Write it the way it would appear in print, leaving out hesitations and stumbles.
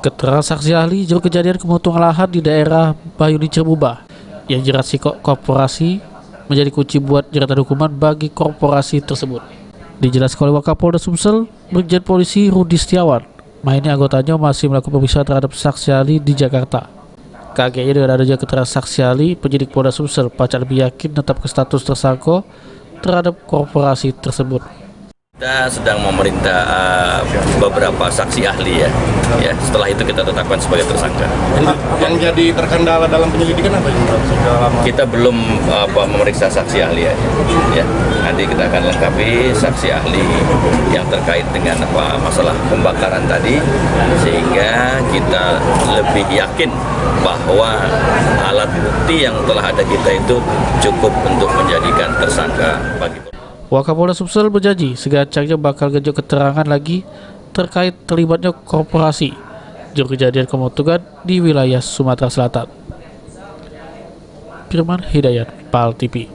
Keterangan saksi ahli juru kejadian keuntungan lahan di daerah Bayuni Cirebubah yang jerat sikok korporasi menjadi kunci buat jeratan hukuman bagi korporasi tersebut. Dijelaskan oleh Wakapolda Sumsel, Brigjen Polisi Rudi Setiawan, mainnya anggotanya masih melakukan pemeriksaan terhadap saksi ahli di Jakarta. Kagetnya dengan adanya keterangan saksi ahli, penyidik Polda Sumsel Pacak lebih yakin menetapkan status tersangka terhadap korporasi tersebut. Kita sedang memerintah beberapa saksi ahli ya. Setelah itu kita tetapkan sebagai tersangka. Yang jadi terkendala dalam penyelidikan apa? Kita belum memeriksa saksi ahli ya. Nanti kita akan lengkapi saksi ahli yang terkait dengan masalah pembakaran tadi, sehingga kita lebih yakin bahwa alat bukti yang telah ada kita itu cukup untuk menjadikan tersangka bagi. Wakapolda Sumsel berjanji segancangnya bakal genjot keterangan lagi terkait terlibatnya korporasi juru kejadian keuntungan di wilayah Sumatera Selatan. Firman Hidayat, PAL TV.